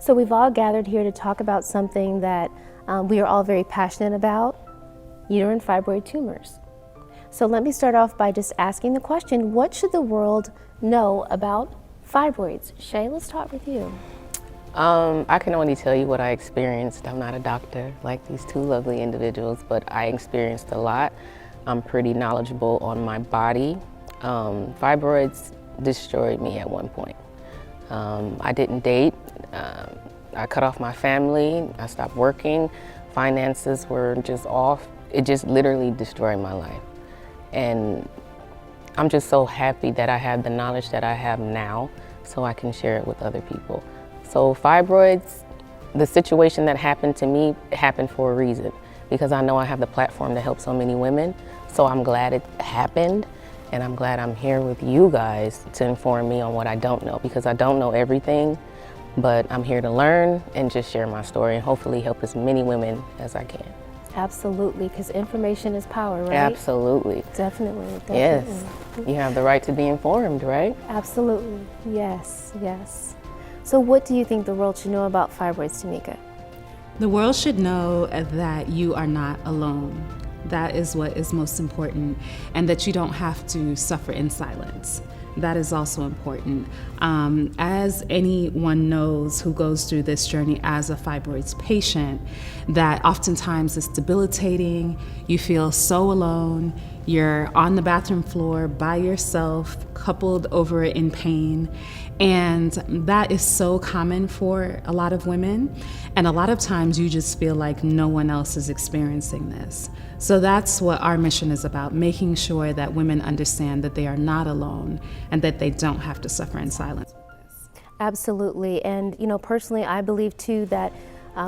So we've all gathered here to talk about something that we are all very passionate about, uterine fibroid tumors. So let me start off by just asking the question, what should the world know about fibroids? Shay, let's start with you. I can only tell you what I experienced. I'm not a doctor like these two lovely individuals, but I experienced a lot. I'm pretty knowledgeable on my body. Fibroids destroyed me at one point. I didn't date. I cut off my family. I stopped working. Finances were just off. It just literally destroyed my life. And I'm just so happy that I have the knowledge that I have now so I can share it with other people. So fibroids, the situation that happened to me happened for a reason, because I know I have the platform to help so many women. So I'm glad it happened, and I'm glad I'm here with you guys to inform me on what I don't know, because I don't know everything, but I'm here to learn and just share my story and hopefully help as many women as I can. Absolutely, because information is power, right? Absolutely. Definitely. Yes, you have the right to be informed, right? Absolutely, yes, yes. So what do you think the world should know about fibroids, Tamika? The world should know that you are not alone. That is what is most important, and that you don't have to suffer in silence. That is also important. As anyone knows who goes through this journey as a fibroids patient, that oftentimes it's debilitating. You feel so alone. You're on the bathroom floor by yourself, coupled over in pain. And that is so common for a lot of women. And a lot of times you just feel like no one else is experiencing this. So that's what our mission is about, making sure that women understand that they are not alone and that they don't have to suffer in silence with this. Absolutely. And, personally, I believe too that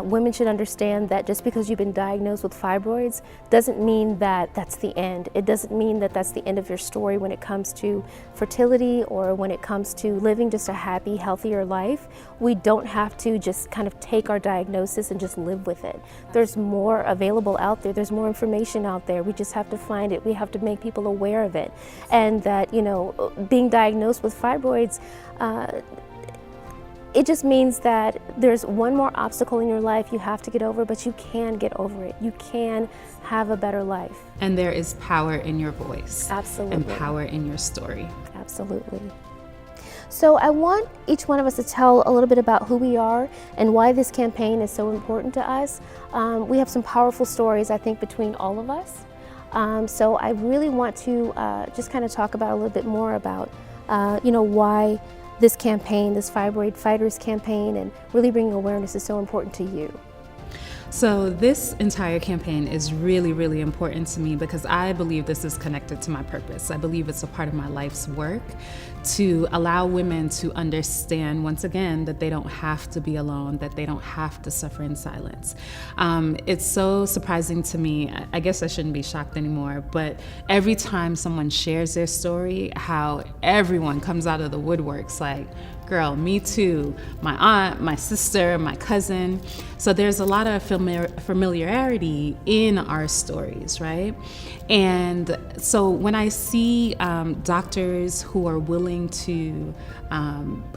women should understand that just because you've been diagnosed with fibroids doesn't mean that that's the end. It doesn't mean that that's the end of your story when it comes to fertility or when it comes to living just a happy, healthier life. We don't have to just kind of take our diagnosis and just live with it. There's more available out there. There's more information out there. We just have to find it. We have to make people aware of it. And that, being diagnosed with fibroids, it just means that there's one more obstacle in your life you have to get over, but you can get over it. You can have a better life. And there is power in your voice. Absolutely. And power in your story. Absolutely. So I want each one of us to tell a little bit about who we are and why this campaign is so important to us. We have some powerful stories, I think, between all of us. So I really want to just kind of talk about a little bit more about, why this campaign, this Fibroid Fighters campaign, and really bringing awareness is so important to you. So this entire campaign is really, really important to me because I believe this is connected to my purpose. I believe it's a part of my life's work to allow women to understand, once again, that they don't have to be alone, that they don't have to suffer in silence. It's so surprising to me, I guess I shouldn't be shocked anymore, but every time someone shares their story, how everyone comes out of the woodworks like, girl, me too, my aunt, my sister, my cousin. So there's a lot of familiarity in our stories, right? And so when I see doctors who are willing to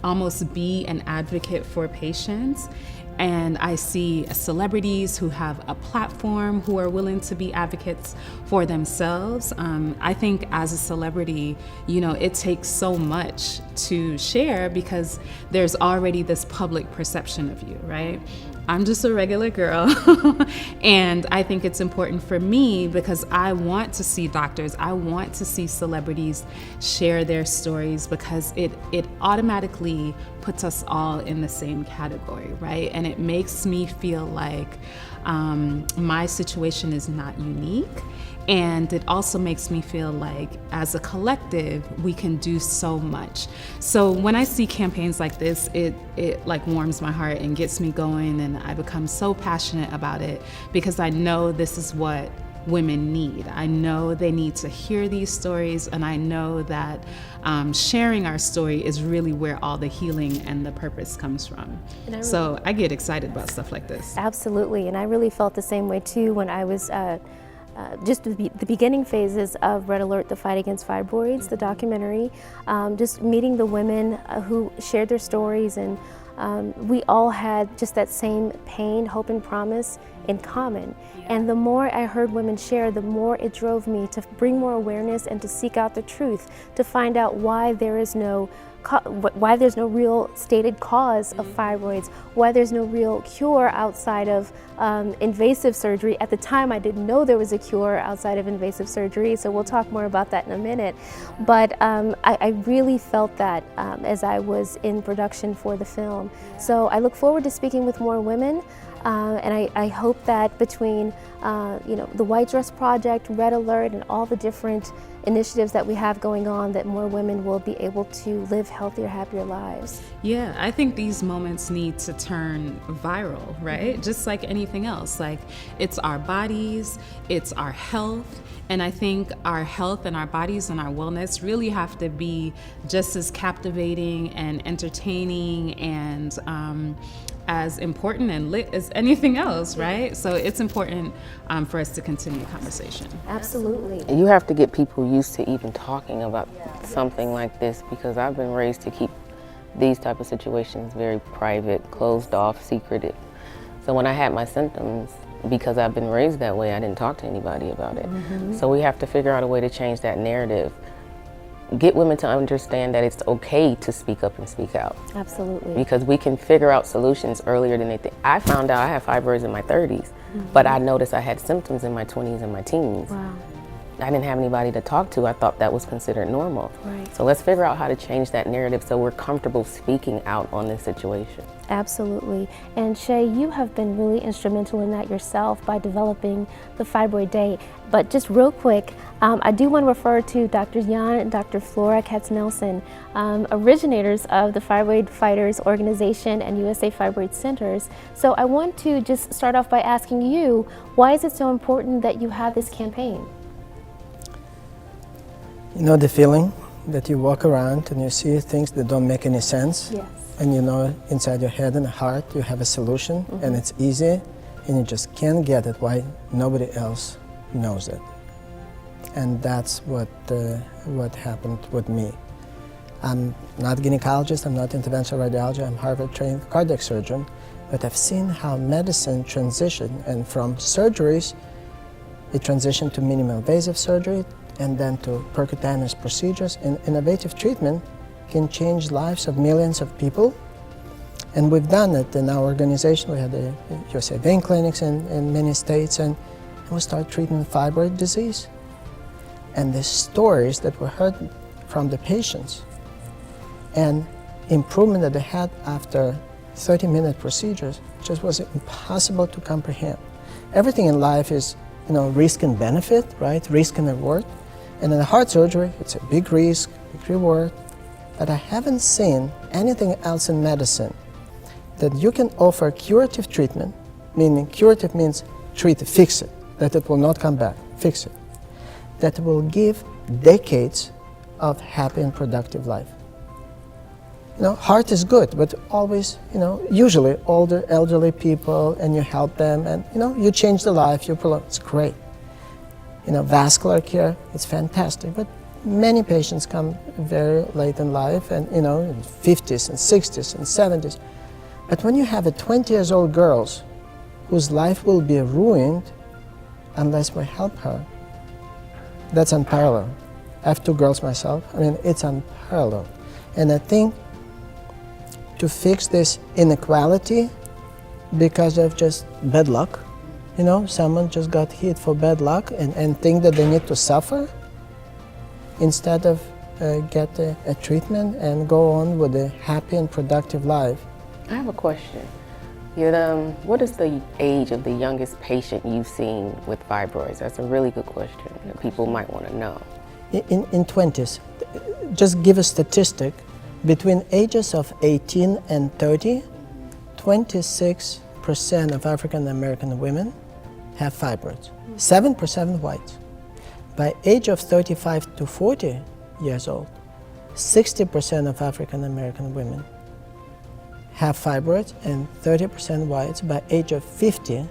almost be an advocate for patients, and I see celebrities who have a platform who are willing to be advocates for themselves. I think as a celebrity, it takes so much to share because there's already this public perception of you, right? I'm just a regular girl. And I think it's important for me because I want to see doctors, I want to see celebrities share their stories because it automatically puts us all in the same category, right? And it makes me feel like my situation is not unique. And it also makes me feel like as a collective, we can do so much. So when I see campaigns like this, it like warms my heart and gets me going, and I become so passionate about it because I know this is what women need. I know they need to hear these stories, and I know that sharing our story is really where all the healing and the purpose comes from. So I get excited about stuff like this. Absolutely, and I really felt the same way too when I was just the beginning phases of Red Alert, the Fight Against Fibroids, the documentary, just meeting the women who shared their stories and we all had just that same pain, hope, and promise in common. And the more I heard women share, the more it drove me to bring more awareness and to seek out the truth, to find out why there's no real stated cause of fibroids, why there's no real cure outside of invasive surgery. At the time, I didn't know there was a cure outside of invasive surgery, so we'll talk more about that in a minute. But I really felt that as I was in production for the film. So I look forward to speaking with more women. And I hope that between the White Dress Project, Red Alert, and all the different initiatives that we have going on, that more women will be able to live healthier, happier lives. Yeah, I think these moments need to turn viral, right? Just like anything else. Like, it's our bodies, it's our health, and I think our health and our bodies and our wellness really have to be just as captivating and entertaining and as important and lit as anything else, right? So it's important for us to continue the conversation. Absolutely. You have to get people used to even talking about something like this, because I've been raised to keep these type of situations very private, closed off, secretive. So when I had my symptoms, because I've been raised that way, I didn't talk to anybody about it. So we have to figure out a way to change that narrative. Get women to understand that it's okay to speak up and speak out. Absolutely. Because we can figure out solutions earlier than they think. I found out I had fibroids in my 30s, but I noticed I had symptoms in my 20s and my teens. Wow. I didn't have anybody to talk to. I thought that was considered normal. Right. So let's figure out how to change that narrative so we're comfortable speaking out on this situation. Absolutely. And Shay, you have been really instrumental in that yourself by developing the Fibroid Day. But just real quick, I do want to refer to Dr. Jan and Dr. Flora Katz-Nelson, originators of the Fibroid Fighters Organization and USA Fibroid Centers. So I want to just start off by asking you, why is it so important that you have this campaign? You know the feeling that you walk around and you see things that don't make any sense? Yes. And you know inside your head and heart you have a solution and it's easy and you just can't get it why nobody else knows it. And that's what happened with me. I'm not a gynecologist, I'm not interventional radiology, I'm Harvard-trained cardiac surgeon, but I've seen how medicine transitioned, and from surgeries, it transitioned to minimally invasive surgery, and then to percutaneous procedures. And innovative treatment can change lives of millions of people. And we've done it in our organization. We had the USA vein clinics in many states, and we started treating fibroid disease. And the stories that we heard from the patients and improvement that they had after 30-minute procedures just was impossible to comprehend. Everything in life is, risk and benefit, right? Risk and reward. And in the heart surgery, it's a big risk, big reward. But I haven't seen anything else in medicine that you can offer curative treatment, meaning curative means treat it, fix it, that it will not come back, fix it, that will give decades of happy and productive life. Heart is good, but always, usually older, elderly people, and you help them, and you change the life, you prolong, it's great. Vascular care, it's fantastic, but many patients come very late in life, and in 50s and 60s and 70s. But when you have a 20-year-old girl whose life will be ruined unless we help her, that's unparalleled. I have 2 girls myself. It's unparalleled. And I think to fix this inequality because of just bad luck, someone just got hit for bad luck and think that they need to suffer instead of get a treatment and go on with a happy and productive life. I have a question. What is the age of the youngest patient you've seen with fibroids? That's a really good question that people might want to know. In 20s, just give a statistic, between ages of 18 and 30, 26% of African American women have fibroids, 7% whites. By age of 35 to 40 years old, 60% of African American women have fibroids and 30% whites. By age of 50,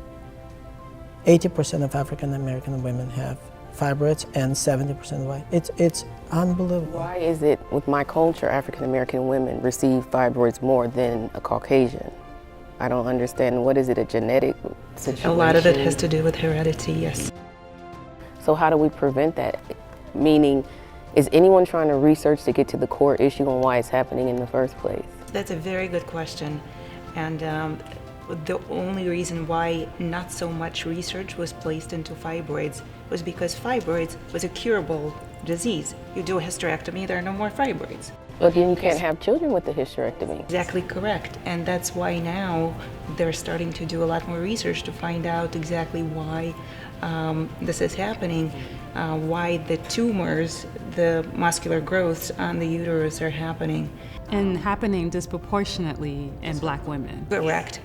80% of African American women have fibroids and 70% white. It's unbelievable. Why is it with my culture, African American women receive fibroids more than a Caucasian? I don't understand. What is it, a genetic situation? A lot of it has to do with heredity, yes. So how do we prevent that? Meaning, is anyone trying to research to get to the core issue on why it's happening in the first place? That's a very good question. And the only reason why not so much research was placed into fibroids was because fibroids was a curable disease. You do a hysterectomy, there are no more fibroids. But then you can't have children with the hysterectomy. Exactly correct. And that's why now they're starting to do a lot more research to find out exactly why this is happening, why the tumors, the muscular growths on the uterus are happening. And happening disproportionately in Black women.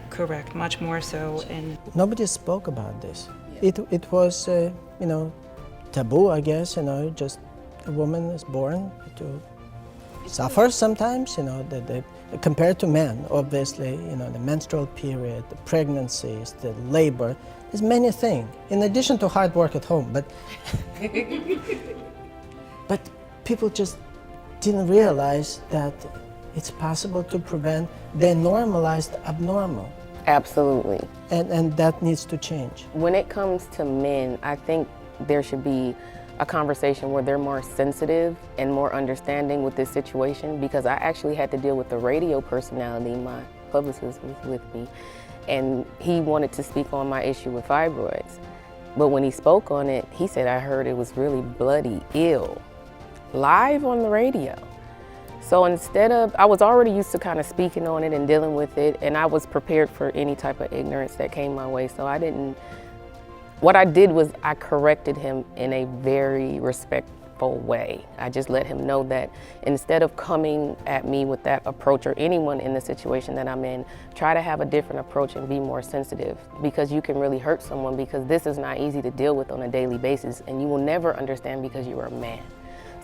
Correct, much more so. And Nobody spoke about this. It was, taboo, I guess, just a woman is born to suffer sometimes, compared to men, obviously, the menstrual period, the pregnancies, the labor, there's many things, in addition to hard work at home, but people just didn't realize that it's possible to prevent. They normalized abnormal. Absolutely. And that needs to change. When it comes to men, I think there should be a conversation where they're more sensitive and more understanding with this situation, because I actually had to deal with the radio personality. My publicist was with me, and he wanted to speak on my issue with fibroids. But when he spoke on it, he said, I heard it was really bloody ill, live on the radio. So instead of, I was already used to kind of speaking on it and dealing with it, and I was prepared for any type of ignorance that came my way, so I didn't. What I did was I corrected him in a very respectful way. I just let him know that instead of coming at me with that approach, or anyone in the situation that I'm in, try to have a different approach and be more sensitive, because you can really hurt someone, because this is not easy to deal with on a daily basis, and you will never understand because you are a man.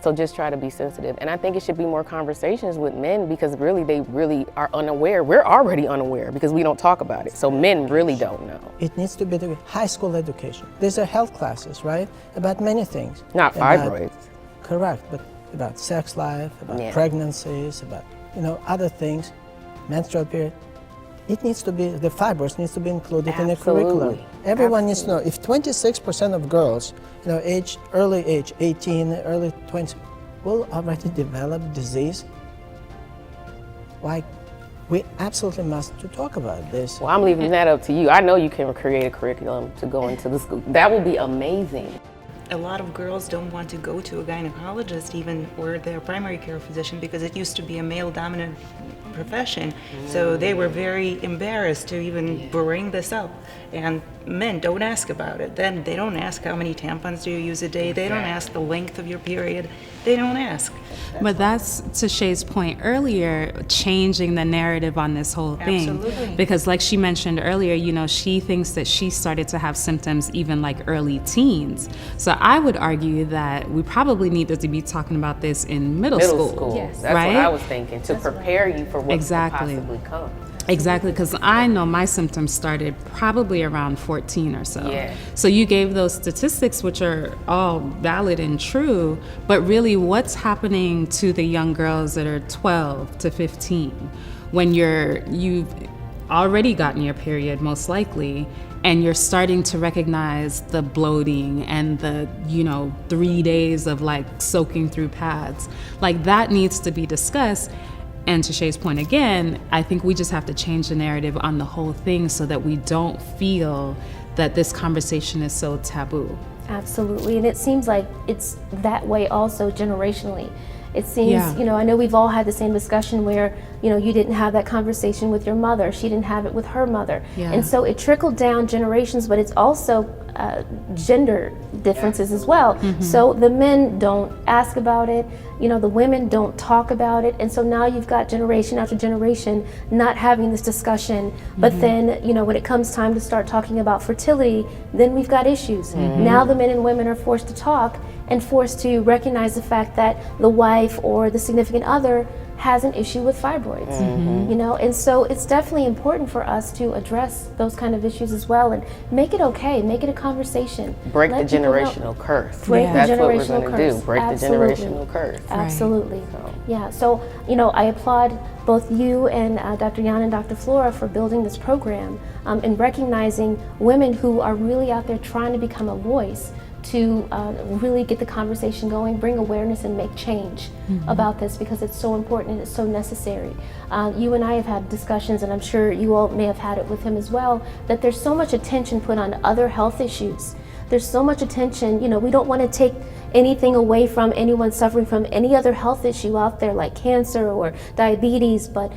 So just try to be sensitive. And I think it should be more conversations with men, because really they really are unaware. We're already unaware because we don't talk about it. So men really don't know. It needs to be the high school education. These are health classes, right? About many things. Not fibroids. Correct, but about sex life, about pregnancies, about other things, menstrual period. It needs to be, the fibroids needs to be included in the curriculum. Everyone needs to know. If 26% of girls, early age, 18, early 20s, will already develop disease, we absolutely must to talk about this. Well, I'm leaving that up to you. I know you can create a curriculum to go into the school. That would be amazing. a lot of girls don't want to go to a gynecologist even, or their primary care physician, because it used to be a male-dominant profession. So they were very embarrassed to even bring this up. And men don't ask about it. Then they don't ask how many tampons do you use a day. They don't ask the length of your period. They don't ask. But that's, to Shay's point earlier, changing the narrative on this whole thing. Absolutely. Because like she mentioned earlier, you know, she thinks that she started to have symptoms even like early teens. So I would argue that we probably needed to be talking about this in middle school. Yes. That's right? what I was thinking, to prepare you for what Exactly. could possibly come. Exactly, because I know my symptoms started probably around 14 or so. Yeah. So you gave those statistics, which are all valid and true, but really what's happening to the young girls that are 12 to 15 when you've already gotten your period, most likely, and you're starting to recognize the bloating and the, 3 days of like soaking through pads. Like that needs to be discussed. And to Shay's point again, I think we just have to change the narrative on the whole thing so that we don't feel that this conversation is so taboo. Absolutely, and it seems like it's that way also generationally. It seems, Yeah. I know we've all had the same discussion where, you didn't have that conversation with your mother, she didn't have it with her mother. Yeah. And so it trickled down generations, but it's also gender differences as well. Mm-hmm. So the men don't ask about it, the women don't talk about it, and so now you've got generation after generation not having this discussion, but then, when it comes time to start talking about fertility, then we've got issues. Now the men and women are forced to talk and forced to recognize the fact that the wife or the significant other has an issue with fibroids, you know, and so it's definitely important for us to address those kind of issues as well and make it okay, make it a conversation. Break Let the people know. generational curse. Break Yeah. the That's what we're generational going to curse. do. Break Absolutely. the generational curse. Absolutely. So. Yeah, so, you know, I applaud both you and Dr. Jan and Dr. Flora for building this program and recognizing women who are really out there trying to become a voice to really get the conversation going, bring awareness and make change about this, because it's so important and it's so necessary. You and I have had discussions, and I'm sure you all may have had it with him as well, that there's so much attention put on other health issues. There's so much attention, you know, we don't want to take anything away from anyone suffering from any other health issue out there like cancer or diabetes, but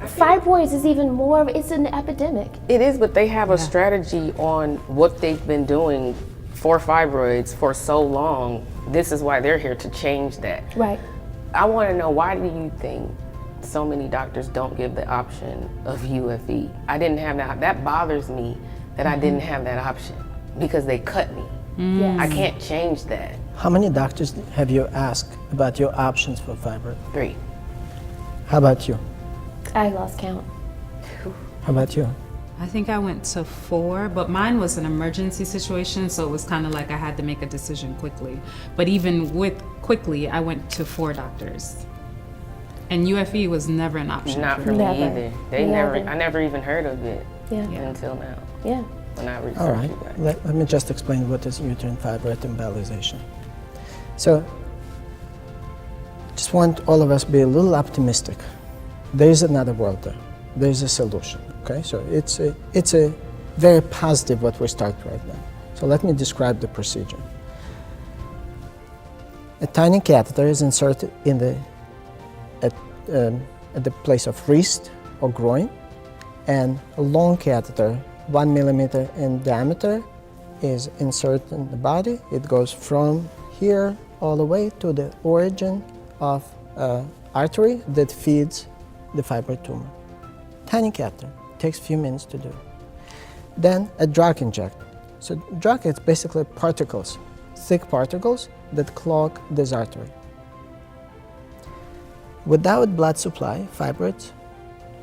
fibroids is even more of, it's an epidemic. It is, but they have a strategy on what they've been doing for fibroids for so long. This is why they're here, to change that. Right. I want to know, why do you think so many doctors don't give the option of UFE? I didn't have that. That bothers me that I didn't have that option, because they cut me. Yes. I can't change that. How many doctors have you asked about your options for fibroid? 3. How about you? I lost count. How about you? I think I went to 4, but mine was an emergency situation, so it was kind of like I had to make a decision quickly. But even with quickly, I went to 4 doctors. And UFE was never an option. Not for me Never. either. They Never. I never even heard of it Yeah. until now, Yeah. when I researched All right, you guys. let me just explain what is uterine fibroid embolization. So, just want all of us to be a little optimistic. There is another world there. There is a solution, okay? So it's a very positive what we start right now. So let me describe the procedure. A tiny catheter is inserted in at the place of wrist or groin, and a long catheter, 1 millimeter in diameter, is inserted in the body. It goes from here all the way to the origin of artery that feeds the fibroid tumor. Tiny catheter, takes a few minutes to do. Then a drug inject. So drug is basically particles, thick particles that clog this artery. Without blood supply, fibroids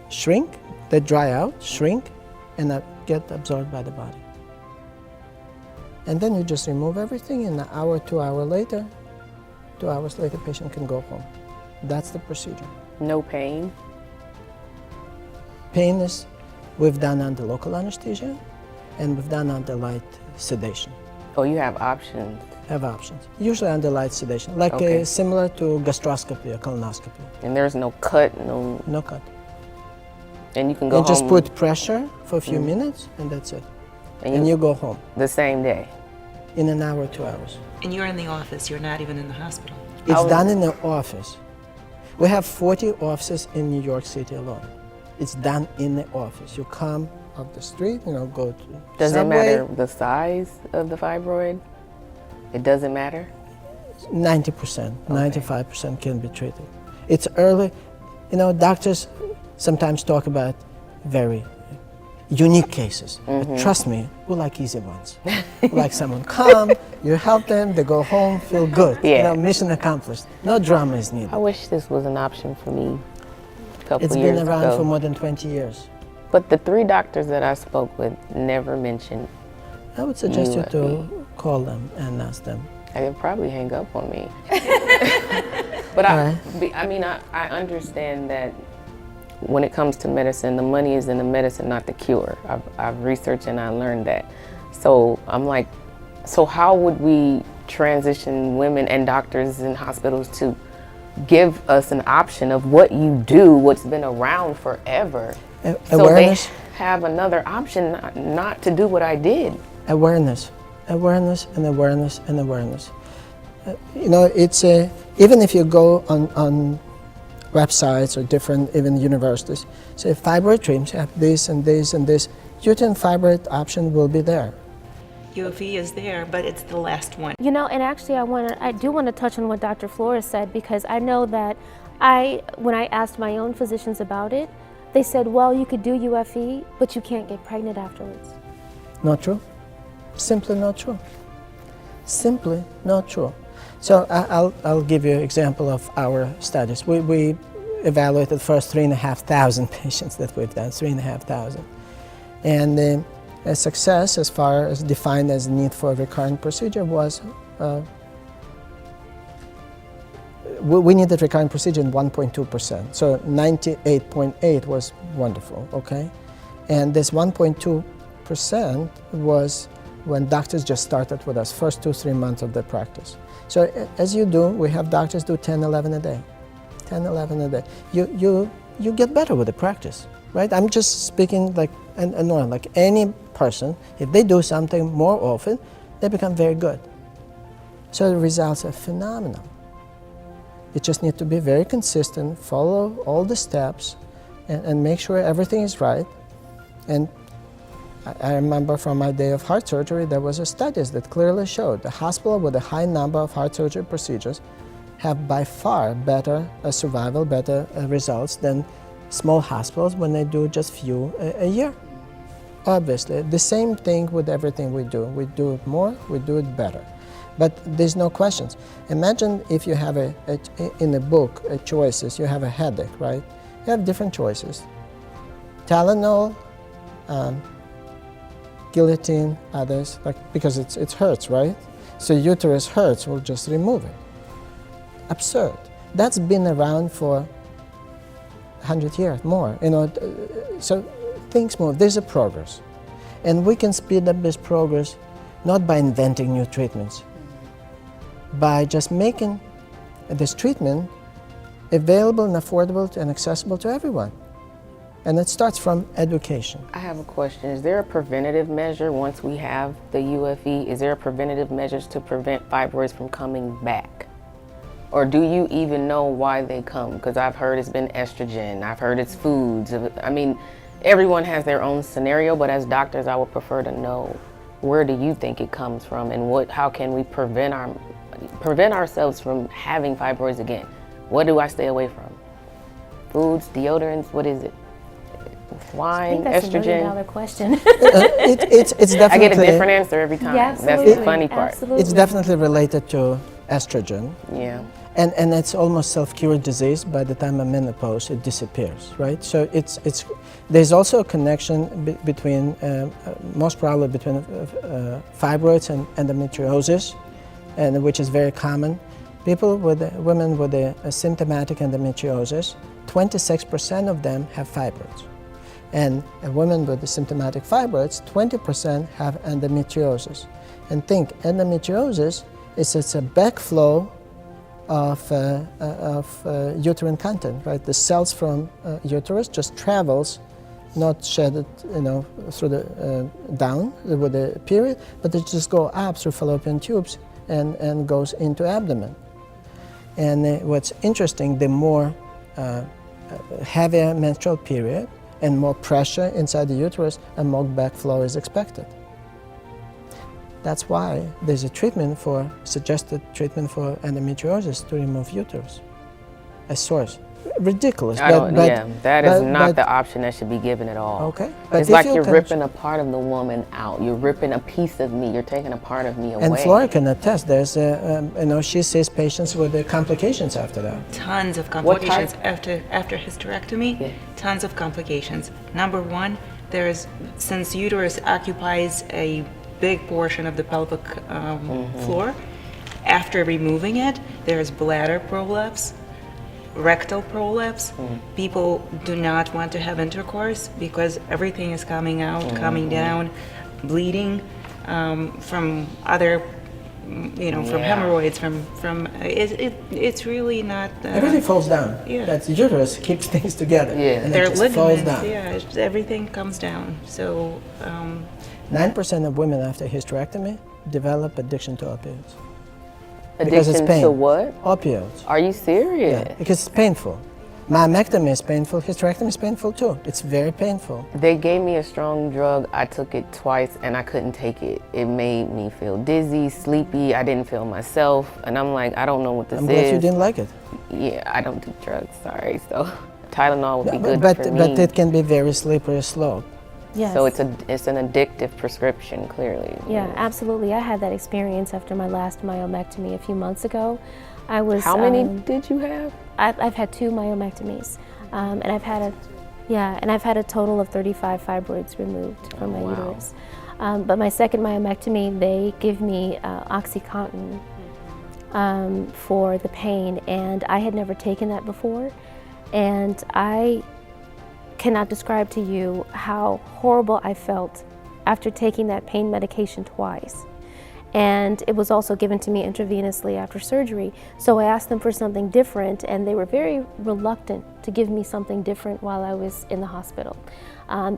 shrink, they dry out, shrink, and get absorbed by the body. And then you just remove everything, and an hour, 2 hours later, 2 hours later, patient can go home. That's the procedure. No pain? Pain is, we've done under local anesthesia, and we've done under light sedation. Oh, you have options. Have options. Usually under light sedation, like Okay. similar to gastroscopy or colonoscopy. And there's no cut, No cut. and you can go And home just put pressure for a few minutes, and that's it. And you go home the same day. in an hour, 2 hours. And you're in the office, you're not even in the hospital. It's Oh. done in the office. We have 40 offices in New York City alone. It's done in the office. You come off the street, go to Does it subway. matter the size of the fibroid? It doesn't matter? 90%, 95% can be treated. It's early. Doctors sometimes talk about very unique cases. But trust me, we like easy ones. We like someone come, you help them, they go home, feel good. Yeah. Mission accomplished. No drama is needed. I wish this was an option for me a couple It's years been around ago. for more than 20 years. But the 3 doctors that I spoke with never mentioned. I would suggest you to call them and ask them. They'd probably hang up on me. But I understand that when it comes to medicine, the money is in the medicine, not the cure. I've researched and I learned that. So I'm like, so how would we transition women and doctors in hospitals to give us an option of what you do, what's been around forever? So Awareness. they have another option not to do what I did. Awareness, awareness, and awareness, and awareness. It's even if you go on websites or different even universities, say fibroid treatments have this and this and this, uterine fibroid option will be there. UFE is there, but it's the last one. And actually I do want to touch on what Dr. Flores said, because I know that when I asked my own physicians about it, they said, well, you could do UFE, but you can't get pregnant afterwards. Not true. Simply not true. Simply not true. So I'll give you an example of our studies. We evaluated first 3,500 patients that we've done, 3,500. And a success as far as defined as need for a recurrent procedure was, we needed recurrent procedure in 1.2%. So 98.8 was wonderful, okay? And this 1.2% was when doctors just started with us, first 2-3 months of their practice. So as you do, we have doctors do 10, 11 a day. 10, 11 a day. You get better with the practice, right? I'm just speaking like like any person, if they do something more often, they become very good. So the results are phenomenal. You just need to be very consistent, follow all the steps, and make sure everything is right. And I remember from my day of heart surgery, there was a studies that clearly showed the hospital with a high number of heart surgery procedures have by far better survival, better results than small hospitals when they do just few a year. Obviously, the same thing with everything we do. We do it more, we do it better. But there's no questions. Imagine if you have in a book, choices, you have a headache, right? You have different choices. Tylenol, guillotine, others, because it hurts, right? So uterus hurts, we'll just remove it. Absurd. That's been around for 100 years, more. So things move. There's a progress. And we can speed up this progress not by inventing new treatments, by just making this treatment available and affordable and accessible to everyone. And it starts from education. I have a question. Is there a preventative measure once we have the UFE? Is there a preventative measures to prevent fibroids from coming back? Or do you even know why they come? Because I've heard it's been estrogen, I've heard it's foods. I mean, everyone has their own scenario, but as doctors, I would prefer to know, where do you think it comes from, and how can we prevent ourselves from having fibroids again? What do I stay away from? Foods, deodorants, what is it? Wine, that's estrogen? $1 million question. It's definitely, I get a different answer every time. Yeah, That's the funny part. Absolutely. it's definitely related to estrogen. Yeah. And it's almost self-cured disease. By the time of menopause, it disappears, right? So there's also a connection between, most probably between fibroids and endometriosis, and which is very common. Women with a symptomatic endometriosis, 26% of them have fibroids. And women with the symptomatic fibroids, 20% have endometriosis. And think, endometriosis it's a backflow of uterine content, right? The cells from uterus just travels, not shedded, through the down with the period, but they just go up through fallopian tubes and goes into abdomen. And what's interesting, the more heavier menstrual period and more pressure inside the uterus, a more backflow is expected. That's why there's a suggested treatment for endometriosis to remove uterus. A source. Ridiculous. That is not the option that should be given at all. Okay. It's like you're ripping a part of the woman out. You're ripping a piece of me. You're taking a part of me away. And Flora can attest. There's, she sees patients with the complications after that. Tons of complications after hysterectomy. Yeah. Tons of complications. Number one, since uterus occupies a big portion of the pelvic floor, after removing it, there's bladder prolapse, rectal prolapse. People do not want to have intercourse because everything is coming out, coming down, bleeding from other, from hemorrhoids, from it's really not. Everything falls down. Yeah. That's uterus keeps things together. Yeah. And Their it just falls ligaments. down. Yeah, everything comes down. So. 9% of women after hysterectomy develop addiction to opioids. Addiction it's pain. to what? Opioids. Are you serious? Yeah, because it's painful. Myomectomy is painful, hysterectomy is painful too. It's very painful. They gave me a strong drug. I took it twice and I couldn't take it. It made me feel dizzy, sleepy. I didn't feel myself. And I'm like, I don't know what this is. I'm glad you didn't like it. Yeah, I don't do drugs, sorry. So Tylenol would be good but, for me. But it can be very slippery slope. Yes. So it's an addictive prescription, clearly. Yeah, absolutely. I had that experience after my last myomectomy a few months ago. I was. How many did you have? I've had 2 myomectomies, and I've had a total of 35 fibroids removed from my uterus. But my second myomectomy, they give me OxyContin for the pain, and I had never taken that before, and I cannot describe to you how horrible I felt after taking that pain medication twice. And it was also given to me intravenously after surgery. So I asked them for something different, and they were very reluctant to give me something different while I was in the hospital.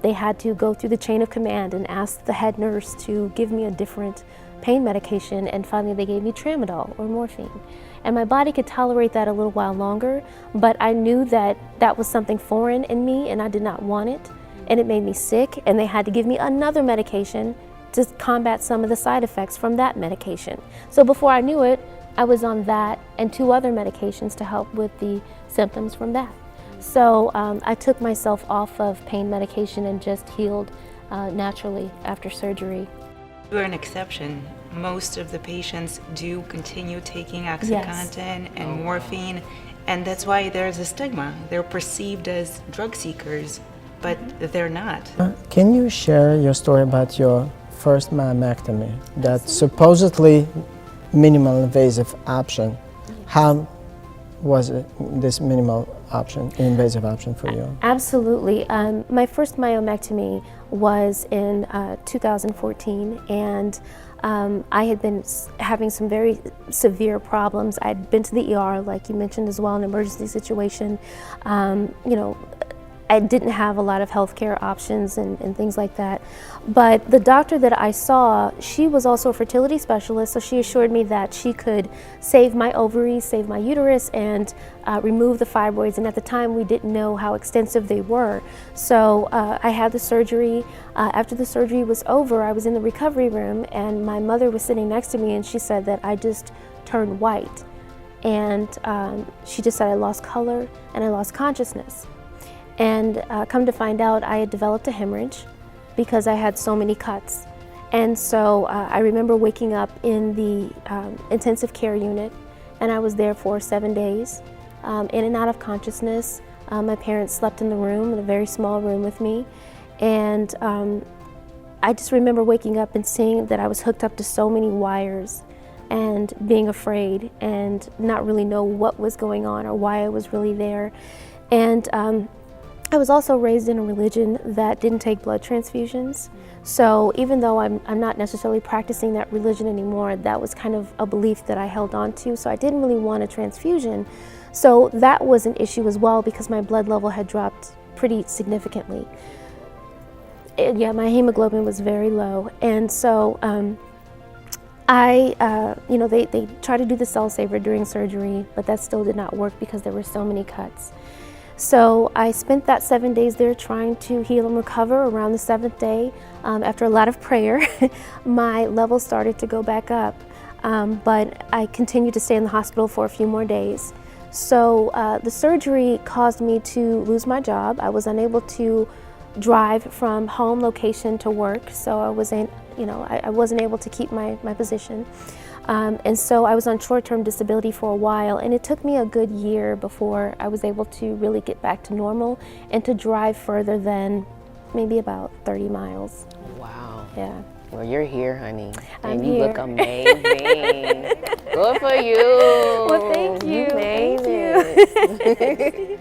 They had to go through the chain of command and ask the head nurse to give me a different pain medication, and finally they gave me tramadol or morphine. And my body could tolerate that a little while longer, but I knew that that was something foreign in me and I did not want it, and it made me sick, and they had to give me another medication to combat some of the side effects from that medication. So before I knew it, I was on that and 2 other medications to help with the symptoms from that. So I took myself off of pain medication and just healed naturally after surgery. You're an exception. Most of the patients do continue taking OxyContin and morphine, and that's why there's a stigma. They're perceived as drug seekers, but they're not. Can you share your story about your first myomectomy, that supposedly minimal invasive option? How was it, this minimal option, invasive option for you? Absolutely. My first myomectomy was in 2014, and I had been having some very severe problems. I'd been to the ER, like you mentioned as well, an emergency situation. You know, I didn't have a lot of healthcare options and things like that. But the doctor that I saw, she was also a fertility specialist, so she assured me that she could save my ovaries, save my uterus, and remove the fibroids. And at the time, we didn't know how extensive they were. So I had the surgery. After the surgery was over, I was in the recovery room, and my mother was sitting next to me, and she said that I just turned white. And she just said I lost color and I lost consciousness. And come to find out, I had developed a hemorrhage because I had so many cuts. And so I remember waking up in the intensive care unit, and I was there for 7 days, in and out of consciousness. My parents slept in the room, in a very small room with me. And I just remember waking up and seeing that I was hooked up to so many wires and being afraid and not really know what was going on or why I was really there. And I was also raised in a religion that didn't take blood transfusions. So even though I'm not necessarily practicing that religion anymore, that was kind of a belief that I held on to. So I didn't really want a transfusion. So that was an issue as well because my blood level had dropped pretty significantly. Yeah, my hemoglobin was very low. And so you know, they tried to do the cell saver during surgery, but that still did not work because there were so many cuts. So I spent that 7 days there trying to heal and recover. Around the 7th day, after a lot of prayer, my levels started to go back up. But I continued to stay in the hospital for a few more days. So the surgery caused me to lose my job. I was unable to drive from home location to work, so I wasn't able to keep my position. And so I was on short-term disability for a while, and it took me a good year before I was able to really get back to normal and to drive further than maybe about 30 miles. Wow. Yeah. Well, you're here, honey. I'm and you here. look amazing. Good for you. Well, thank you. You made it.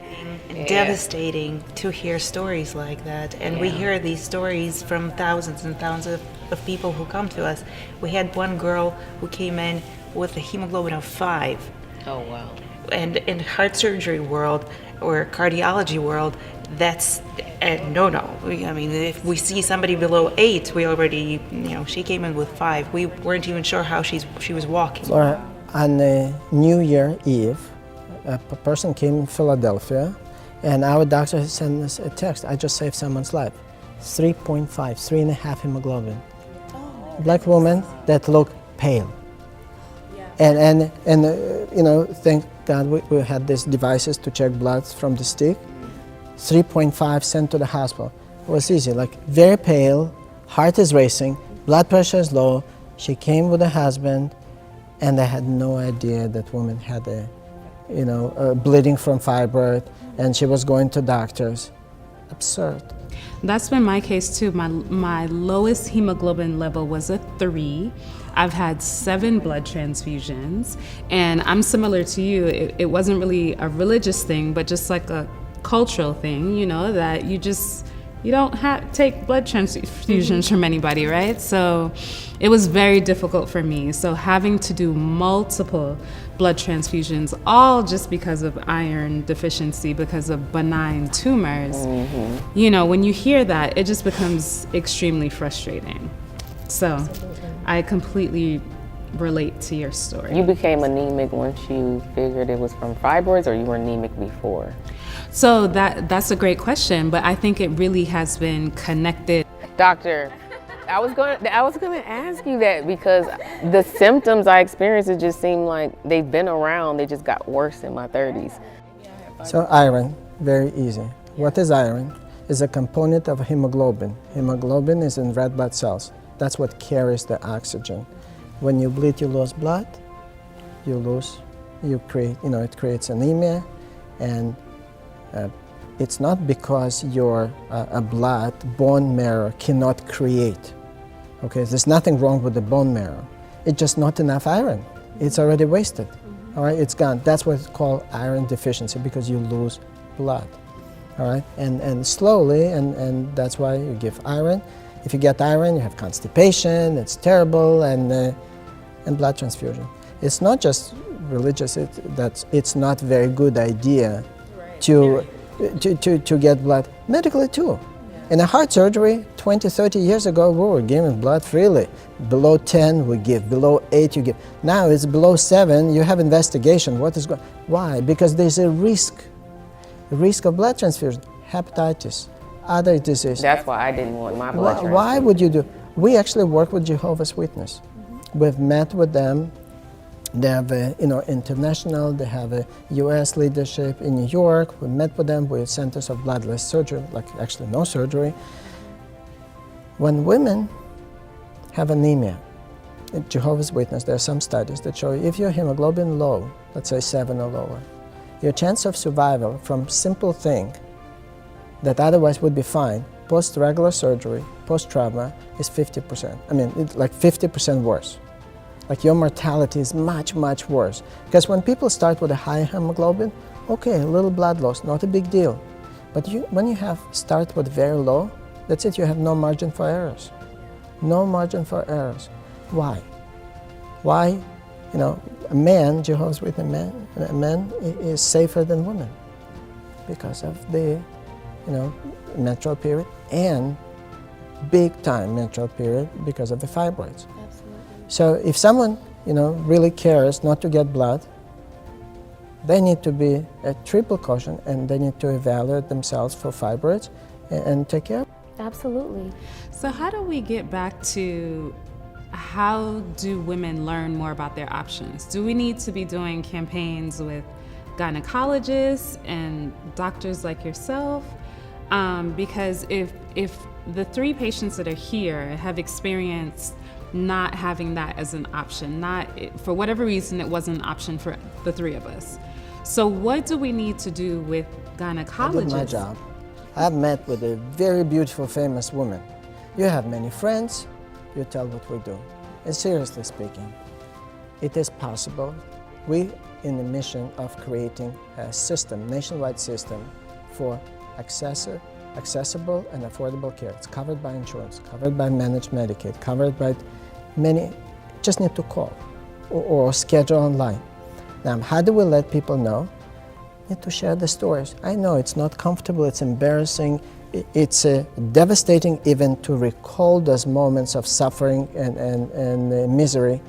Devastating to hear stories like that, and we hear these stories from thousands and thousands of people who come to us. We had one girl who came in with a hemoglobin of 5. Oh, wow. And in heart surgery world or cardiology world, that's a no-no. I mean, if we see somebody below 8, we already, she came in with 5. We weren't even sure how she was walking. Laura, on New Year Eve, a person came in Philadelphia, and our doctor sent us a text. I just saved someone's life. 3.5, 3.5 hemoglobin. Black woman that looked pale. And thank God we had these devices to check blood from the stick. 3.5 sent to the hospital. was easy, like very pale, heart is racing, blood pressure is low. She came with a husband, and I had no idea that woman had a bleeding from fibroid, and she was going to doctors. Absurd. That's been my case too. My lowest hemoglobin level was a 3. I've had 7 blood transfusions, and I'm similar to you. It wasn't really a religious thing, but just like a cultural thing, that you don't take blood transfusions from anybody, right? So it was very difficult for me. So having to do multiple blood transfusions, all just because of iron deficiency, because of benign tumors, when you hear that, it just becomes extremely frustrating. So I completely relate to your story. You became anemic once you figured it was from fibroids, or you were anemic before? So that's a great question, but I think it really has been connected. Doctor, I was gonna ask you that, because the symptoms I experienced, it just seemed like they've been around, they just got worse in my 30s. So iron, very easy. What is iron? It's a component of hemoglobin. Hemoglobin is in red blood cells. That's what carries the oxygen. When you bleed, you lose blood. It creates anemia, and it's not because your bone marrow cannot create. Okay, there's nothing wrong with the bone marrow. It's just not enough iron. It's already wasted. All right, it's gone. That's what's called iron deficiency, because you lose blood. All right, and slowly, and that's why you give iron. If you get iron, you have constipation. It's terrible, and blood transfusion. It's not just religious. It's not very good idea to get blood medically too. In a heart surgery 20, 30 years ago, we were giving blood freely. Below 10 we give, below 8 you give. Now it's below 7, you have investigation. What is going? Why? Because there's a risk of blood transfusion, hepatitis, other diseases. That's why I didn't want my blood transfusion. Why would you do? We actually work with Jehovah's Witnesses. We've met with them. They have international, they have a U.S. leadership in New York. We met with them with centers of bloodless surgery, like actually no surgery. When women have anemia, in Jehovah's Witnesses, there are some studies that show if your hemoglobin low, let's say 7 or lower, your chance of survival from simple thing that otherwise would be fine, post-regular surgery, post-trauma, is 50%. I mean, it's like 50% worse. Like your mortality is much, much worse. Because when people start with a high hemoglobin, okay, a little blood loss, not a big deal. But when you start with very low, that's it, you have no margin for errors. No margin for errors. Why? Why, a man, Jehovah's Witness man is safer than women? Because of the, menstrual period, and big time menstrual period because of the fibroids. So if someone, really cares not to get blood, they need to be at triple caution, and they need to evaluate themselves for fibroids and take care of it. Absolutely. So how do we get back to how do women learn more about their options? Do we need to be doing campaigns with gynecologists and doctors like yourself? Because if the 3 patients that are here have experienced not having that as an option, for whatever reason it wasn't an option for the 3 of us. So what do we need to do with gynecologists? I did my job. I've met with a very beautiful, famous woman. You have many friends, you tell what we do. And seriously speaking, it is possible. We in the mission of creating a system, nationwide system for accessible and affordable care. It's covered by insurance, covered by managed Medicaid, covered by many. Just need to call or schedule online. Now, how do we let people know? Need to share the stories. I know it's not comfortable, it's embarrassing, it's devastating even to recall those moments of suffering and misery.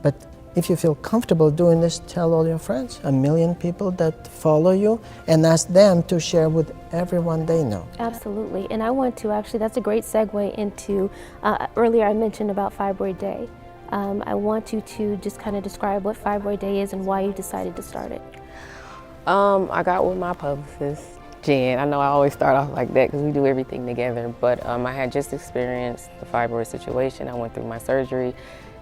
But if you feel comfortable doing this, tell all your friends, 1 million people that follow you, and ask them to share with everyone they know. Absolutely. And I want to actually, that's a great segue into, earlier I mentioned about Fibroid Day. I want you to just kind of describe what Fibroid Day is and why you decided to start it. I got with my publicist Jen. I know I always start off like that because we do everything together, but I had just experienced the fibroid situation. I went through my surgery,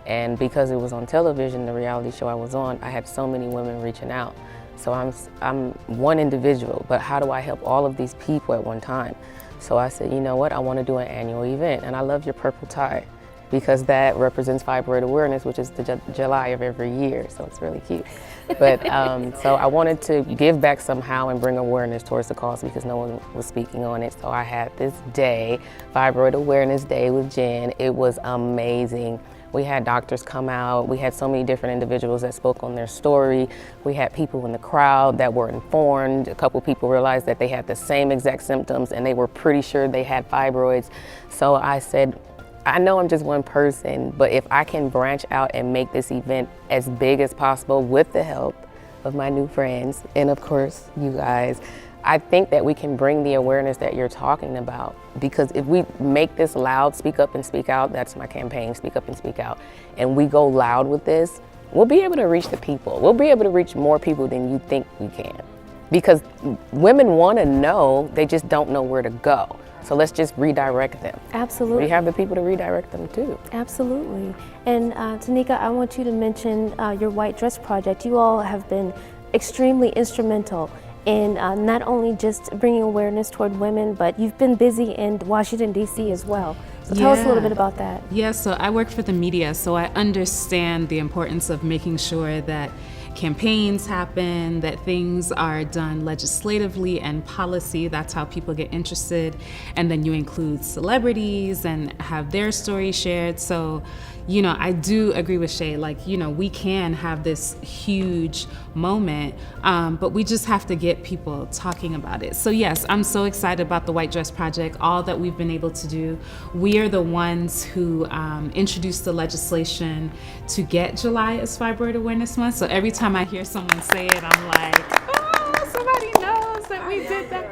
and because it was on television, the reality show I was on, I had so many women reaching out. So I'm one individual, but how do I help all of these people at one time? So I said, you know what, I want to do an annual event, and I love your purple tie because that represents fibroid awareness, which is the July of every year, so it's really cute. But so I wanted to give back somehow and bring awareness towards the cause because no one was speaking on it. So I had this day, Fibroid Awareness Day with Jen. It was amazing. We had doctors come out. We had so many different individuals that spoke on their story. We had people in the crowd that were informed. A couple people realized that they had the same exact symptoms and they were pretty sure they had fibroids. So I said, I know I'm just one person, but if I can branch out and make this event as big as possible with the help of my new friends and of course you guys, I think that we can bring the awareness that you're talking about, because if we make this loud, speak up and speak out, that's my campaign, speak up and speak out, and we go loud with this, we'll be able to reach the people. We'll be able to reach more people than you think we can. Because women want to know, they just don't know where to go. So let's just redirect them. Absolutely. We have the people to redirect them too. Absolutely. And Tanika, I want you to mention your white dress project. You all have been extremely instrumental in not only just bringing awareness toward women, but you've been busy in Washington, D.C. as well. So tell us a little bit about that. Yeah, so I work for the media, so I understand the importance of making sure that campaigns happen, that things are done legislatively and policy. That's how people get interested. And then you include celebrities and have their story shared. So, you know, I do agree with Shay, like, you know, we can have this huge moment, but we just have to get people talking about it. So yes, I'm so excited about the White Dress Project, all that we've been able to do. We are the ones who introduced the legislation to get July as Fibroid Awareness Month. So every time I hear someone say it, I'm like, oh, somebody knows that we did that.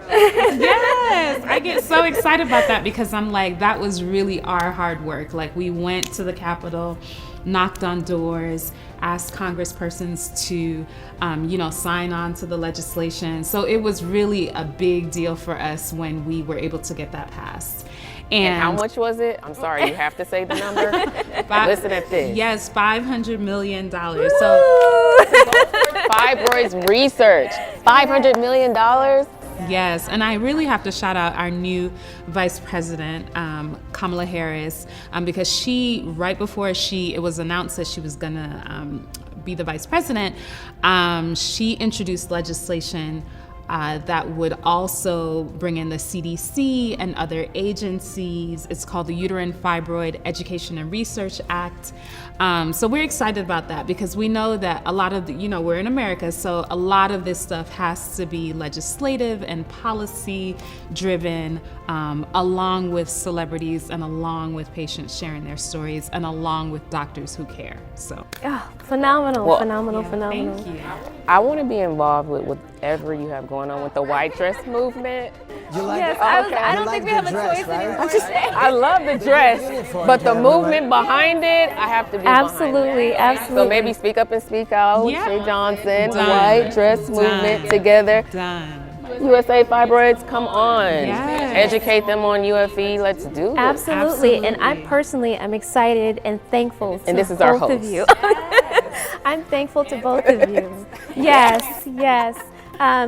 Yes, I get so excited about that because I'm like, that was really our hard work. Like, we went to the Capitol, knocked on doors, asked congresspersons to, you know, sign on to the legislation. So it was really a big deal for us when we were able to get that passed. And how much was it? I'm sorry, you have to say the number. Listen at this. Yes, $500 million. So fibroids research, $500 million. Yes, and I really have to shout out our new Vice President, Kamala Harris, because she, right before it was announced that she was gonna be the Vice President, she introduced legislation that would also bring in the CDC and other agencies. It's called the Uterine Fibroid Education and Research Act. So we're excited about that because we know that a lot of the, you know, we're in America, so a lot of this stuff has to be legislative and policy driven, along with celebrities and along with patients sharing their stories and along with doctors who care. So Phenomenal. Phenomenal. thank you. I want to be involved with whatever you have going on with the white dress movement. You like Yes, it? I You don't like think we the have a dress, choice right? anymore. I love the dress, but the movement behind it, I have to be Absolutely, behind it. absolutely. So maybe speak up and speak out. Yeah. Shay Johnson, Done. white dress movement together. Done. USA Fibroids, come on. Yes. Educate them on UFE, let's do it. Absolutely. And I Absolutely. personally am excited and thankful to And this is our both of host. you. I'm thankful to both of you. Yes, yes.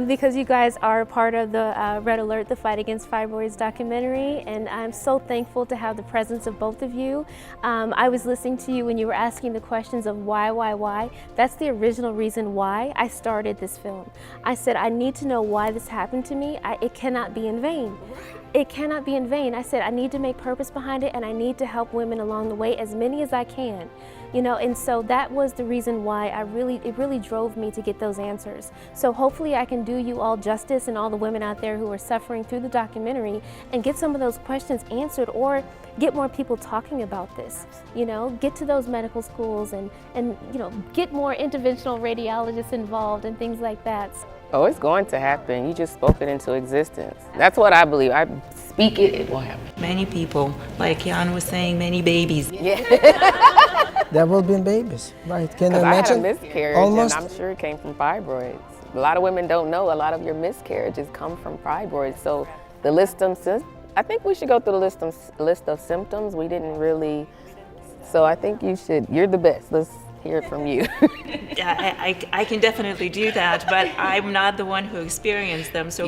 Because you guys are part of the Red Alert, the Fight Against Fibroids documentary, and I'm so thankful to have the presence of both of you. I was listening to you when you were asking the questions of why. That's the original reason why I started this film. I said, I need to know why this happened to me. It cannot be in vain. It cannot be in vain. I said, I need to make purpose behind it, and I need to help women along the way, as many as I can. You know, and so that was the reason why it really drove me to get those answers. So hopefully I can do you all justice and all the women out there who are suffering through the documentary and get some of those questions answered, or get more people talking about this. You know, get to those medical schools and you know, get more interventional radiologists involved and things like that. Oh, it's going to happen. You just spoke it into existence. That's what I believe. I speak it, it will happen. Many people, like Jan was saying, many babies. There will be babies, right? Can you Because I had a imagine? miscarriage, Almost and I'm sure it came from fibroids. A lot of women don't know a lot of your miscarriages come from fibroids. So the list of, I think we should go through the list of symptoms. We didn't really, so I think you're the best. Let's hear it from you. I can definitely do that, but I'm not the one who experienced them, so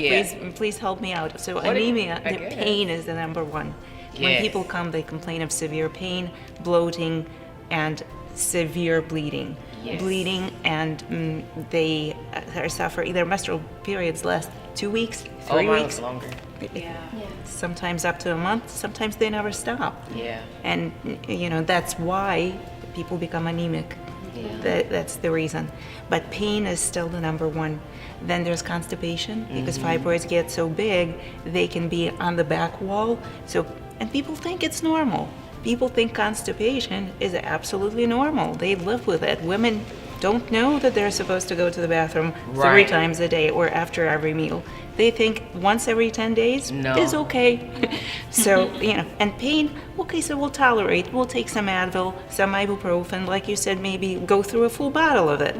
please help me out. So anemia, the pain is the number one. When people come, they complain of severe pain, bloating, and severe bleeding. Bleeding, and they are suffering. Their menstrual periods last 2 weeks, 3 weeks. Longer. Sometimes up to a month. Sometimes they never stop. And that's why people become anemic. That's the reason. But pain is still the number one. Then there's constipation, because fibroids get so big, they can be on the back wall. And people think it's normal. People think constipation is absolutely normal. They live with it. Women don't know that they're supposed to go to the bathroom 3 times a day or after every meal. They think once every 10 days is okay. So, and pain, okay, so we'll tolerate. We'll take some Advil, some ibuprofen, like you said, maybe go through a full bottle of it.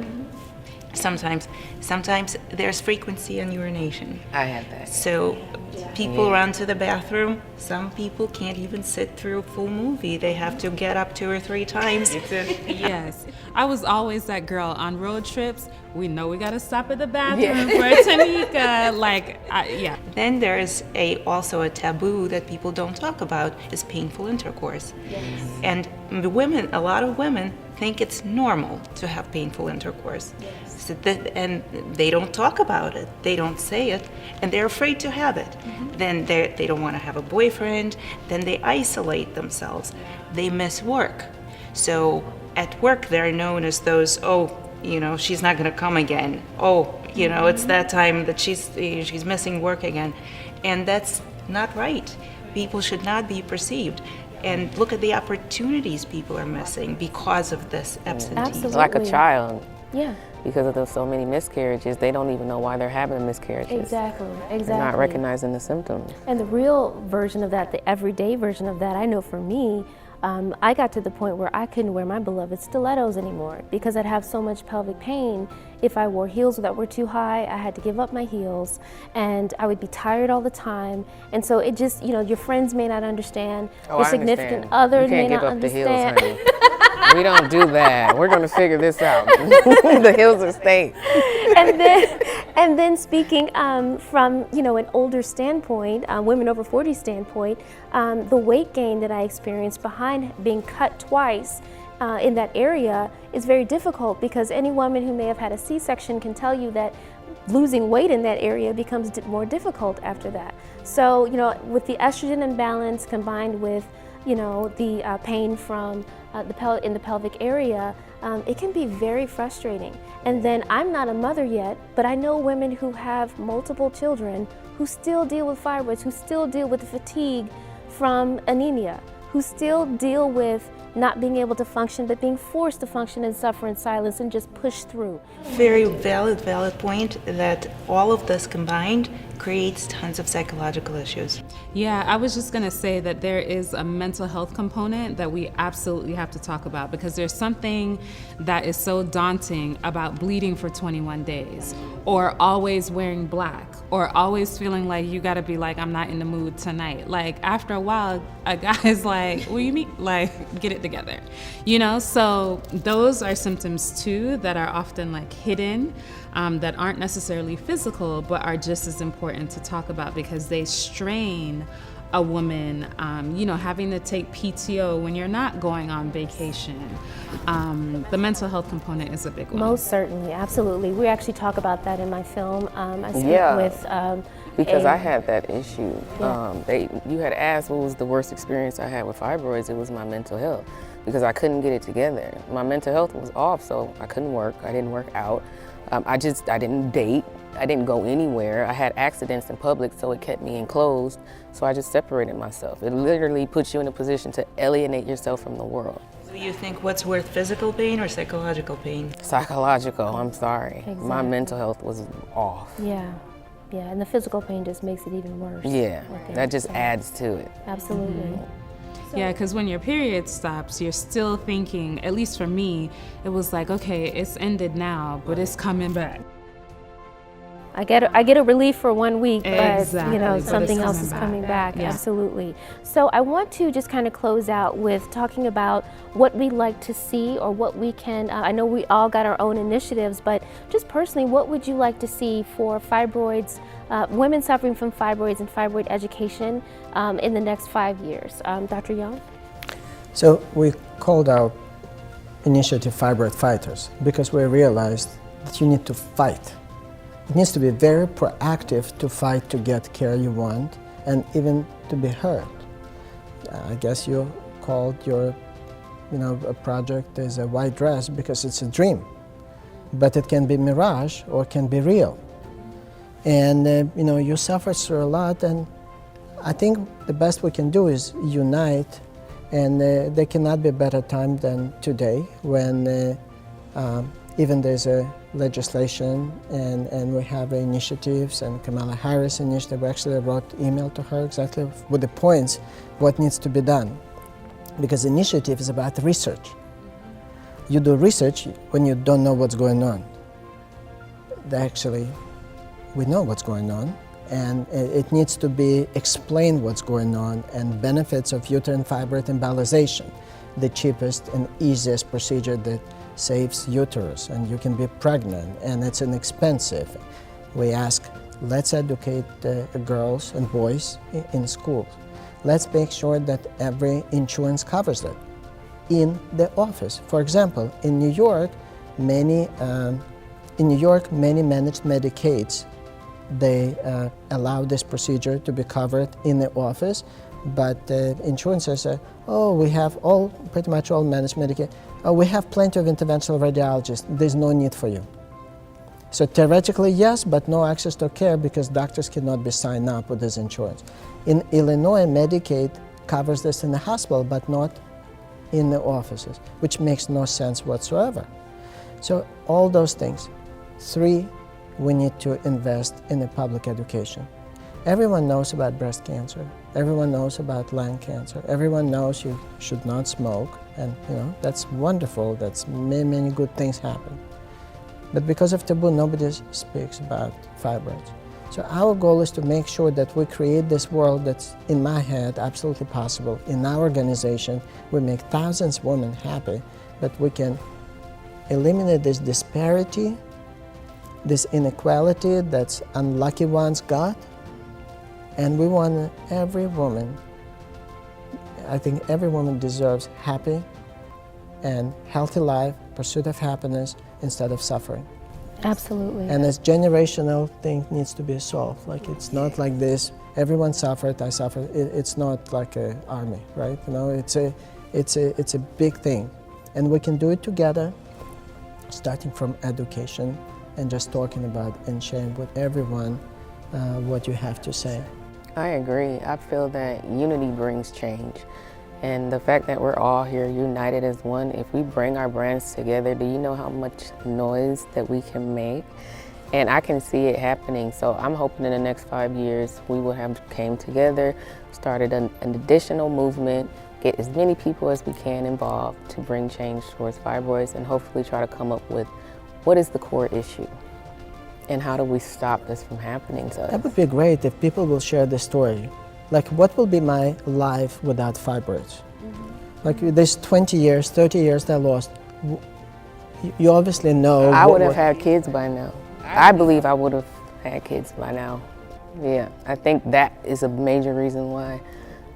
Sometimes there's frequency in urination. I have that. So people run to the bathroom. Some people can't even sit through a full movie. They have to get up 2 or 3 times. Yes. I was always that girl on road trips. We know we got to stop at the bathroom for a Tanika. Then there's also a taboo that people don't talk about is painful intercourse. And a lot of women think it's normal to have painful intercourse. And they don't talk about it. They don't say it, and they're afraid to have it. Then they don't want to have a boyfriend. Then they isolate themselves. They miss work. So at work, they're known as those, she's not going to come again. It's that time that she's missing work again. And that's not right. People should not be perceived. And look at the opportunities people are missing because of this absenteeism. Absolutely. Like a child. Yeah. Because of so many miscarriages, they don't even know why they're having miscarriages. Exactly. They're not recognizing the symptoms. And the real version of that, the everyday version of that, I know for me, I got to the point where I couldn't wear my beloved stilettos anymore because I'd have so much pelvic pain. If I wore heels that were too high, I had to give up my heels, and I would be tired all the time. And so it just, your friends may not understand, your significant other may not understand. You can't give up the heels, honey. We don't do that. We're going to figure this out. The heels are staying. And then speaking from an older standpoint, women over 40 standpoint, the weight gain that I experienced behind being cut twice in that area is very difficult, because any woman who may have had a C-section can tell you that losing weight in that area becomes more difficult after that. So with the estrogen imbalance combined with the pain from in the pelvic area, it can be very frustrating. And then I'm not a mother yet, but I know women who have multiple children who still deal with fibroids, who still deal with the fatigue from anemia, who still deal with not being able to function, but being forced to function and suffer in silence and just push through. Very valid point that all of this combined creates tons of psychological issues. Yeah, I was just going to say that there is a mental health component that we absolutely have to talk about, because there's something that is so daunting about bleeding for 21 days, or always wearing black, or always feeling like you got to be like, I'm not in the mood tonight. Like after a while, a guy's like, what do you mean? Like, get it together. So those are symptoms too that are often like hidden, that aren't necessarily physical, but are just as important to talk about, because they strain a woman, having to take PTO when you're not going on vacation. The mental health component is a big one. Most certainly, absolutely. We actually talk about that in my film. I speak with because I had that issue. Yeah. You had asked what was the worst experience I had with fibroids. It was my mental health, because I couldn't get it together. My mental health was off, so I couldn't work. I didn't work out. I didn't date. I didn't go anywhere. I had accidents in public, so it kept me enclosed. So I just separated myself. It literally puts you in a position to alienate yourself from the world. Do you think what's worth physical pain or psychological pain? Psychological, I'm sorry. Exactly. My mental health was off. Yeah, and the physical pain just makes it even worse. Yeah, that just adds to it. Absolutely. Mm-hmm. Yeah, because when your period stops, you're still thinking, at least for me, it was like, okay, it's ended now, but it's coming back. I get a relief for 1 week, but Exactly, but it's something else coming is back. coming back. Yeah. Absolutely. So I want to just kind of close out with talking about what we like to see, or what we can. I know we all got our own initiatives, but just personally, what would you like to see for fibroids, women suffering from fibroids and fibroid education in the next 5 years? Dr. Young? So we called our initiative Fibroid Fighters because we realized that you need to fight. It needs to be very proactive to fight to get care you want and even to be heard. I guess you called your a project as a white dress because it's a dream, but it can be mirage or it can be real. And you suffer through a lot, and I think the best we can do is unite, and there cannot be a better time than today when even there's a legislation and we have initiatives, and Kamala Harris initiative. We actually wrote email to her exactly with the points what needs to be done, because initiative is about research. You do research when you don't know what's going on. Actually, we know what's going on, and it needs to be explained what's going on and benefits of uterine fibroid embolization, the cheapest and easiest procedure that saves uterus, and you can be pregnant, and it's inexpensive. We ask, let's educate girls and boys in schools. Let's make sure that every insurance covers it in the office. For example, in New York, many managed Medicaids, they allow this procedure to be covered in the office, but insurances say, oh, we have pretty much all managed Medicaid. Oh, we have plenty of interventional radiologists. There's no need for you. So theoretically, yes, but no access to care because doctors cannot be signed up with this insurance. In Illinois, Medicaid covers this in the hospital, but not in the offices, which makes no sense whatsoever. So all those things. 3, we need to invest in the public education. Everyone knows about breast cancer. Everyone knows about lung cancer. Everyone knows you should not smoke, and that's wonderful. That's many good things happen. But because of taboo, nobody speaks about fibroids. So our goal is to make sure that we create this world that's, in my head, absolutely possible. In our organization, we make thousands of women happy, but we can eliminate this disparity, this inequality that's unlucky ones got, and we want every woman, I think every woman deserves happy and healthy life, pursuit of happiness instead of suffering. Absolutely. And this generational thing needs to be solved. Like, it's not like this, everyone suffered, I suffered. It's not like an army, right? It's a big thing. And we can do it together, starting from education and just talking about and sharing with everyone what you have to say. I agree. I feel that unity brings change. And the fact that we're all here united as one, if we bring our brands together, do you know how much noise that we can make? And I can see it happening. So I'm hoping in the next 5 years we will have came together, started an additional movement, get as many people as we can involved to bring change towards fibroids, and hopefully try to come up with what is the core issue and how do we stop this from happening to us. That would be great if people will share the story. Like, what will be my life without fibroids? Like, there's 20 years, 30 years that I lost. You obviously know. I would have had kids by now. I believe I would have had kids by now. Yeah, I think that is a major reason why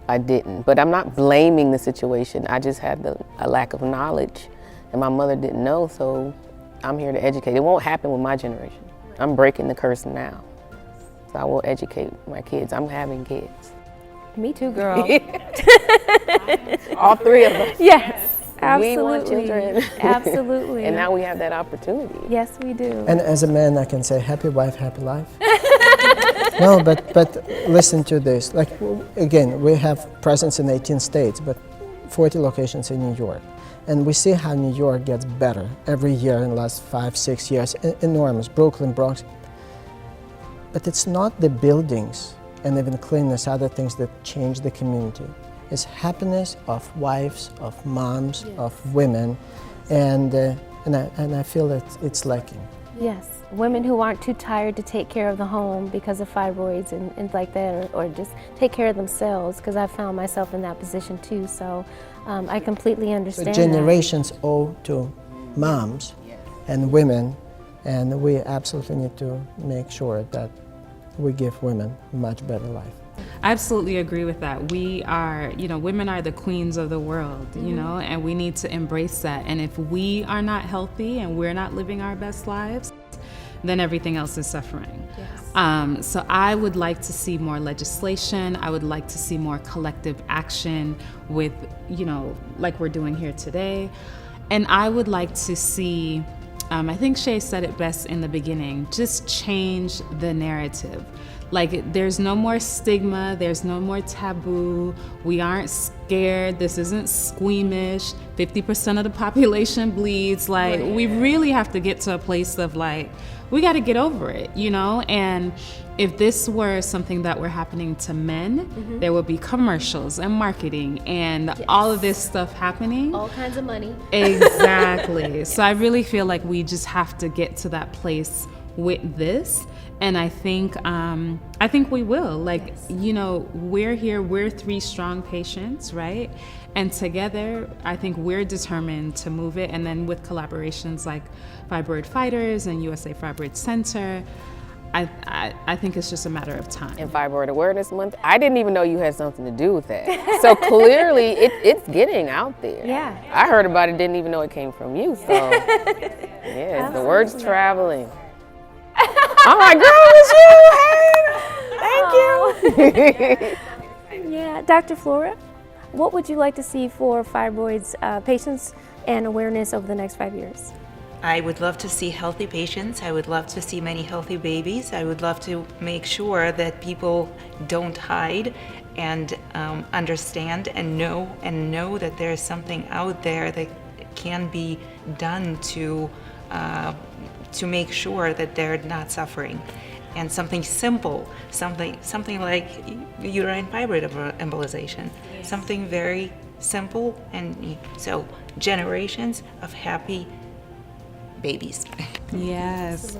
I didn't. But I'm not blaming the situation. I just had a lack of knowledge, and my mother didn't know, so I'm here to educate. It won't happen with my generation. I'm breaking the curse now. So I will educate my kids. I'm having kids. Me too, girl. All 3 of us. Yes, absolutely. We want children. Absolutely. And now we have that opportunity. Yes, we do. And as a man, I can say, happy wife, happy life. No, but listen to this. Like, again, we have presence in 18 states, but 40 locations in New York. And we see how New York gets better every year in the last 5-6 years. Enormous. Brooklyn, Bronx. But it's not the buildings and even cleanness, other things that change the community. It's happiness of wives, of moms, of women, and I feel that it's lacking. Yes, women who aren't too tired to take care of the home because of fibroids and like that, or just take care of themselves, because I found myself in that position too. So I completely So understand generations owe to moms and women, and we absolutely need to make sure that we give women a much better life. I absolutely agree with that. We are, women are the queens of the world, and we need to embrace that. And if we are not healthy and we're not living our best lives, then everything else is suffering. Yes. So I would like to see more legislation. I would like to see more collective action with, like we're doing here today. And I would like to see, I think Shay said it best in the beginning, just change the narrative. Like, there's no more stigma, there's no more taboo, we aren't scared, this isn't squeamish, 50% of the population bleeds. Like, we really have to get to a place of like, we gotta get over it, And if this were something that were happening to men, there would be commercials and marketing and all of this stuff happening. All kinds of money. Exactly. So I really feel like we just have to get to that place with this. And I think we will. Like, we're here, we're 3 strong patients, right? And together, I think we're determined to move it. And then with collaborations like Fibroid Fighters and USA Fibroid Center, I think it's just a matter of time. And Fibroid Awareness Month, I didn't even know you had something to do with that. So clearly, it's getting out there. Yeah. I heard about it, didn't even know it came from you. So, yeah, the word's traveling. I'm like, girl, it's you. Hey, thank you. Yeah, Dr. Flora, what would you like to see for fibroids patients and awareness over the next 5 years? I would love to see healthy patients. I would love to see many healthy babies. I would love to make sure that people don't hide and understand and know that there is something out there that can be done to make sure that they're not suffering. And something simple, something like uterine fibroid embolization, something very simple, and so generations of happy babies. Yes.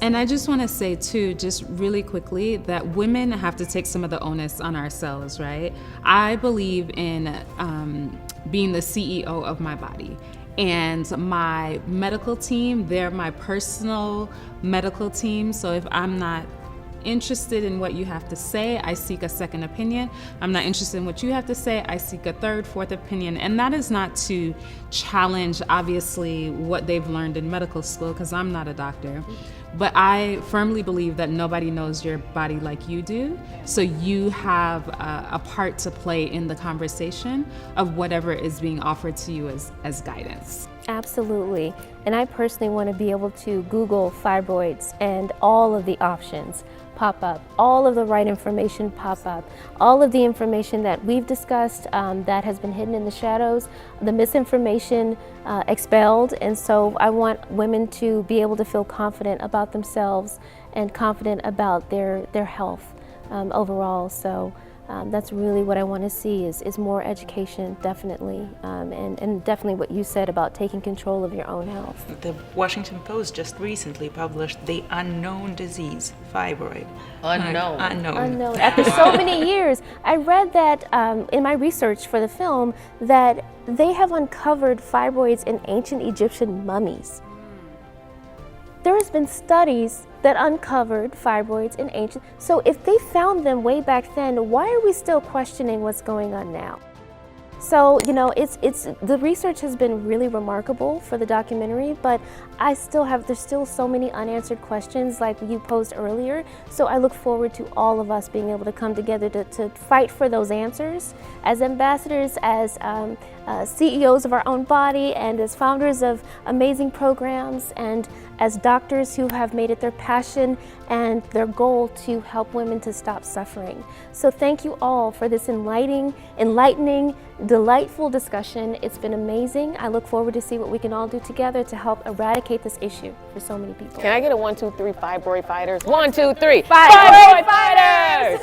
And I just want to say too, just really quickly, that women have to take some of the onus on ourselves, right? I believe in being the CEO of my body. And my medical team, they're my personal medical team. So if I'm not interested in what you have to say, I seek a second opinion. I'm not interested in what you have to say, I seek a third, fourth opinion. And that is not to challenge, obviously, what they've learned in medical school, because I'm not a doctor. But I firmly believe that nobody knows your body like you do. So you have a part to play in the conversation of whatever is being offered to you as guidance. Absolutely. And I personally want to be able to Google fibroids and all of the options pop up, all of the right information pop up, all of the information that we've discussed that has been hidden in the shadows, the misinformation expelled. And so I want women to be able to feel confident about themselves and confident about their health overall. So that's really what I want to see is more education, definitely, and definitely what you said about taking control of your own health. The Washington Post just recently published the unknown disease, fibroid. Unknown. After so many years, I read that in my research for the film that they have uncovered fibroids in ancient Egyptian mummies. There has been studies that uncovered fibroids in ancient, so if they found them way back then, why are we still questioning what's going on now? So, it's the research has been really remarkable for the documentary, but there's still so many unanswered questions like you posed earlier. So I look forward to all of us being able to come together to fight for those answers as ambassadors, as CEOs of our own body, and as founders of amazing programs, and as doctors who have made it their passion and their goal to help women to stop suffering. So thank you all for this enlightening, delightful discussion. It's been amazing. I look forward to see what we can all do together to help eradicate this issue for so many people. Can I get a 1, 2, 3 fibroid fighters? 1, 2, 3 Fibroid fighters!